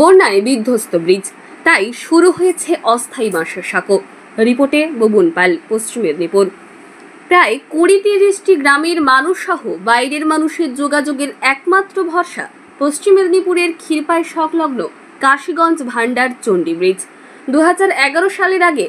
বন্যায় বিধ্বস্ত ব্রিজ, তাই শুরু হয়েছে অস্থায়ী বাঁশের সাঁকো। রিপোর্টে ববুন পাল, পশ্চিম মেদিনীপুর। প্রায় 20-30টি গ্রামের মানুষ সহ বাইরের মানুষের যোগাযোগের একমাত্র ভরসা পশ্চিম মেদিনীপুরের ক্ষীরপাই সংলগ্ন কাশীগঞ্জ ভান্ডার চণ্ডী ব্রিজ। 2011 সালের আগে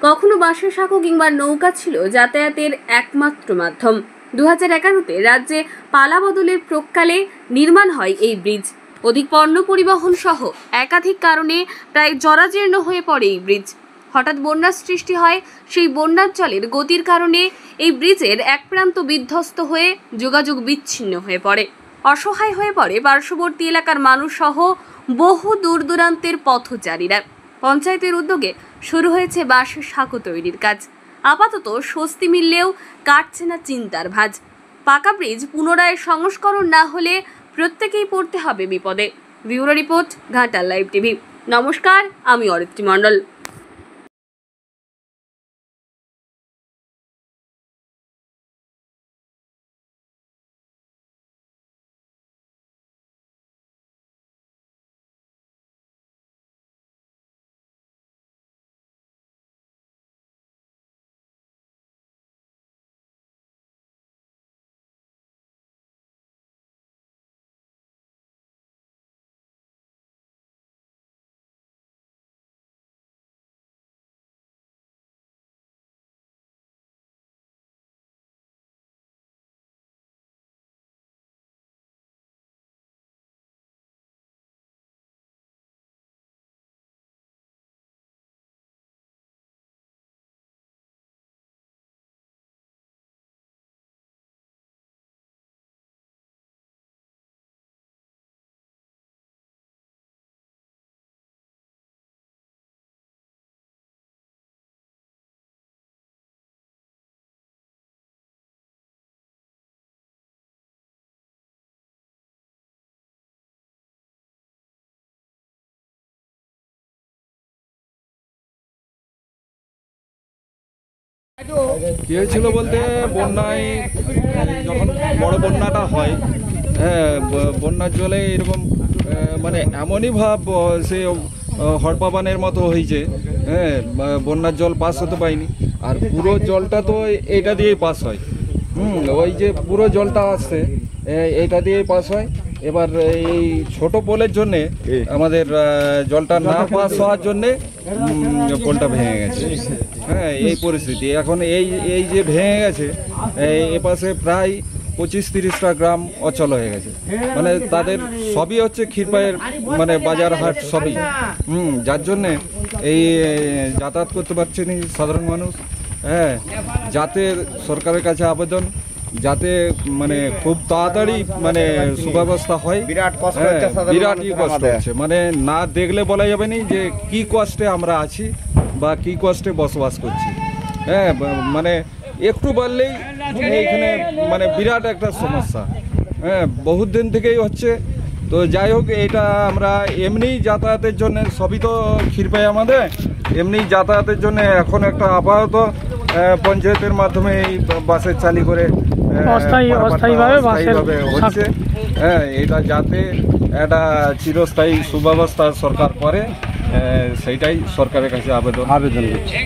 কখনো বাঁশের সাঁকো কিংবা নৌকা ছিল যাতায়াতের একমাত্র মাধ্যম। 2011-তে রাজ্যে পালা বদলের প্রকালে নির্মাণ হয় এই ব্রিজ। অধিক পণ্য পরিবহন সহ একাধিক কারণে প্রায় জরাজীর্ণ হয়ে পড়ে এই ব্রিজ। হঠাৎ বন্যার সৃষ্টি হয়। সেই বন্যার জলের গতির কারণে এই ব্রিজের এক প্রান্ত বিধ্বস্ত হয়ে যোগাযোগ বিচ্ছিন্ন হয়ে পড়ে। অসহায় হয়ে পড়ে পার্শ্ববর্তী এলাকার মানুষ সহ বহু দূর দূরান্তের পথচারীরা। পঞ্চায়েতের উদ্যোগে শুরু হয়েছে বাঁশের সাঁকো তৈরির কাজ। আপাতত স্বস্তি মিললেও কাটছে না চিন্তার ভাঁজ। পাকা ব্রিজ পুনরায় সংস্করণ না হলে প্রত্যেকেই পড়তে হবে বিপদে। Bureau report, Ghatal live TV. নমস্কার, আমি অরিত্রী মণ্ডল। কি হয়েছিল বলতে, বন্যায় যখন বড় বন্যাটা হয়, বন্যার জলে এরকম মানে এমনই ভাব সে হড়পাবানের মতো হয়েছে। বন্যার জল পাস হতে পারেনি, আর পুরো জলটা তো এইটা দিয়েই পাস হয়। ওই যে পুরো জলটা আসছে এইটা দিয়েই পাস হয়। এবার এই ছোট পোলের জন্যে আমাদের জলটা না পাস হওয়ার জন্যে পোলটা ভেঙে গেছে। এই পরিস্থিতি এখন এই যে ভেঙে গেছে, এপাশে প্রায় 25-30টা গ্রাম অচল হয়ে গেছে। মানে তাদের সবই হচ্ছে ক্ষীরপাইয়ের মানে বাজার হাট সবই। যার জন্যে এই যাতায়াত করতে পারছে না সাধারণ মানুষ। যাতে সরকারের কাছে আবেদন, যাতে মানে খুব তাড়াতাড়ি মানে সুব্যবস্থা হয়। বিরাটই কষ্ট হচ্ছে, মানে না দেখলে বলা যাবে না যে কি কষ্টে আমরা আছি বা কি কষ্টে বসবাস করছি। মানে একটু বাড়লেই এইখানে মানে বিরাট একটা সমস্যা। বহুত দিন থেকেই হচ্ছে। তো যাই হোক, এটা আমরা এমনি যাতায়াতের জন্য, সবই তো ক্ষীরপাই আমাদের, এমনি যাতায়াতের জন্য এখন একটা আপাতত পঞ্চায়েতের মাধ্যমে এই বাসের চালি করে অস্থায়ীভাবে হচ্ছে। এটা যাতে একটা চিরস্থায়ী সুব্যবস্থা সরকার করে, সেইটাই সরকারের কাছে আবেদন করছে।